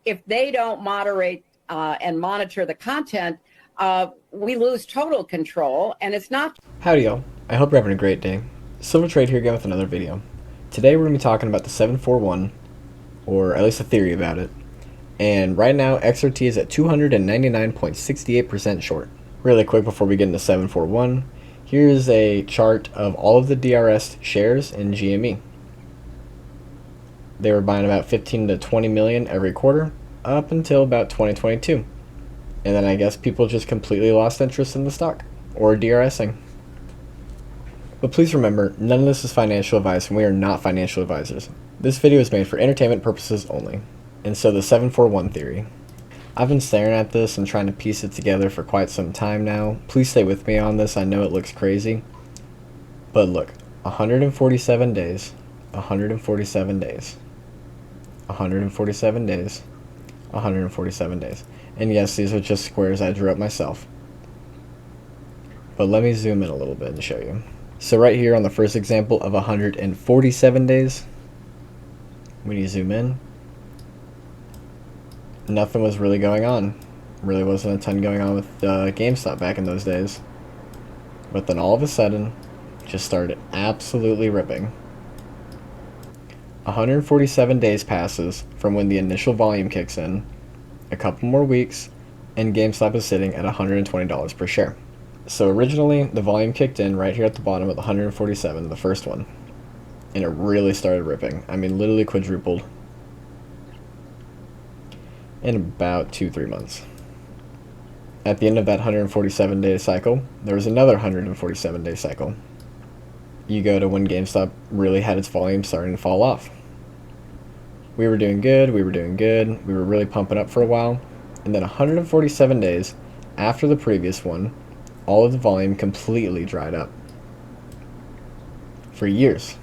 if they don't moderate and monitor the content, we lose total control, and it's not. Howdy y'all, I hope you're having a great day. Silver Trade here again with another video. Today we're going to be talking about the 741, or at least a theory about it. And right now XRT is at 299.68% short. Really quick before we get into 741, here's a chart of all of the DRS shares in GME. They were buying about 15 to 20 million every quarter up until about 2022. And then I guess people just completely lost interest in the stock, or DRSing. But please remember, none of this is financial advice and we are not financial advisors. This video is made for entertainment purposes only. And so the 741 theory. I've been staring at this and trying to piece it together for quite some time now. Please stay with me on this, I know it looks crazy. But look, 147 days, 147 days, 147 days, 147 days. And yes, these are just squares I drew up myself. But let me zoom in a little bit and show you. So right here on the first example of 147 days, when you zoom in, nothing was really going on. Really wasn't a ton going on with GameStop back in those days. But then all of a sudden, just started absolutely ripping. 147 days passes from when the initial volume kicks in, a couple more weeks, and GameStop is sitting at $120 per share. So originally, the volume kicked in right here at the bottom of 147, the first one. And it really started ripping. I mean, literally quadrupled in about 2-3 months. At the end of that 147-day cycle, there was another 147-day cycle. You go to when GameStop really had its volume starting to fall off. We were doing good, we were really pumping up for a while, and then 147 days after the previous one, all of the volume completely dried up. For years.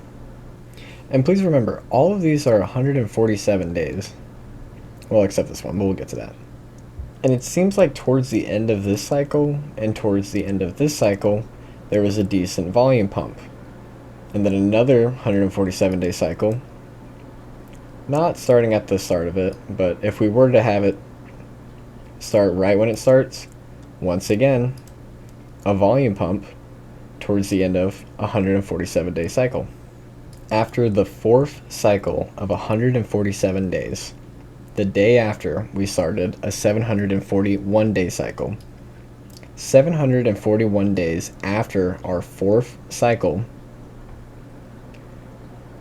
And please remember, all of these are 147 days. Well, except this one, but we'll get to that. And it seems like towards the end of this cycle, and towards the end of this cycle, there was a decent volume pump. And then another 147-day cycle, not starting at the start of it, but if we were to have it start right when it starts, once again, a volume pump towards the end of a 147-day cycle. After the fourth cycle of 147 days, the day after we started a 741-day cycle. 741 days after our fourth cycle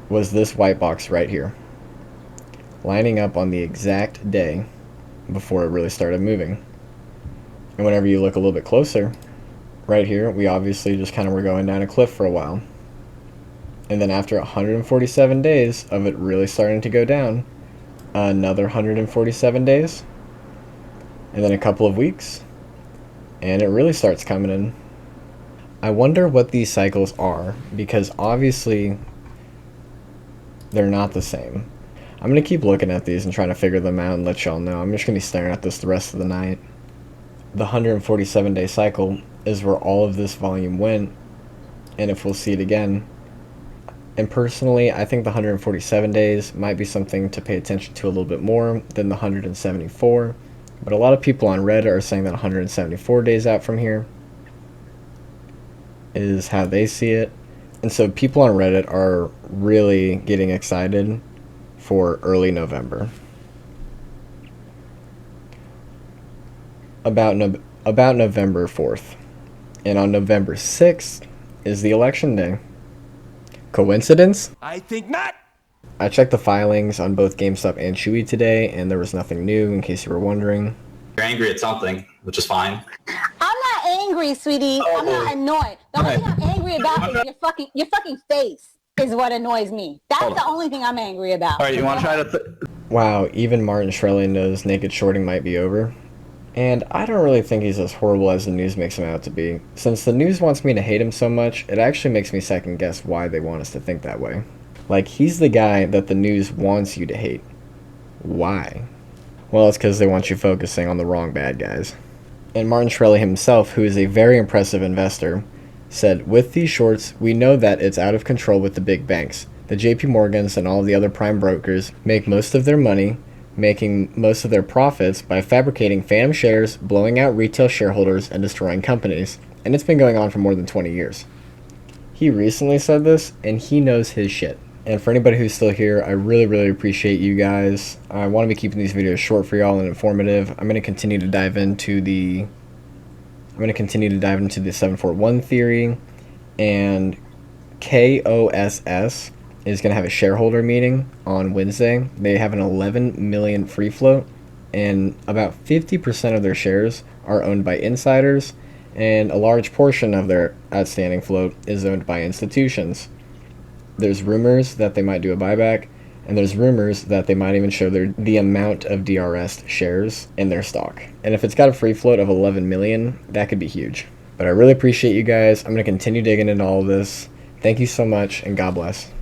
was this white box right here, lining up on the exact day before it really started moving. And whenever you look a little bit closer, right here, we obviously just kind of were going down a cliff for a while. And then after 147 days of it really starting to go down, another 147 days, and then a couple of weeks, and it really starts coming in. I wonder what these cycles are, because obviously they're not the same. I'm going to keep looking at these and trying to figure them out and let y'all know. I'm just going to be staring at this the rest of the night. The 147-day cycle is where all of this volume went, and if we'll see it again. And personally, I think the 147 days might be something to pay attention to a little bit more than the 174. But a lot of people on Reddit are saying that 174 days out from here is how they see it. And so people on Reddit are really getting excited for early November. About November 4th. And on November 6th is the election day. Coincidence? I think not. I checked the filings on both GameStop and Chewy today, and there was nothing new, in case you were wondering. You're angry at something, which is fine. I'm not angry, sweetie. I'm not annoyed. The only thing I'm angry about is your fucking face is what annoys me. That's the only thing I'm angry about. All right, you want to try to... Wow, even Martin Shkreli knows naked shorting might be over. And I don't really think he's as horrible as the news makes him out to be. Since the news wants me to hate him so much, it actually makes me second guess why they want us to think that way. Like, he's the guy that the news wants you to hate. Why? Well, it's because they want you focusing on the wrong bad guys. And Martin Shkreli himself, who is a very impressive investor, said, "With these shorts, we know that it's out of control with the big banks. The JP Morgans and all the other prime brokers make most of their money making most of their profits by fabricating phantom shares, blowing out retail shareholders, and destroying companies. And it's been going on for more than 20 years. He recently said this, and he knows his shit. And for anybody who's still here, I really, really appreciate you guys. I want to be keeping these videos short for y'all and informative. I'm going to continue to dive into the 741 theory, and KOSS is going to have a shareholder meeting on Wednesday. They have an 11 million free float, and about 50% of their shares are owned by insiders, and a large portion of their outstanding float is owned by institutions. There's rumors that they might do a buyback, and there's rumors that they might even show the amount of DRS shares in their stock. And if it's got a free float of 11 million, that could be huge. But I really appreciate you guys. I'm going to continue digging into all of this. Thank you so much, and God bless.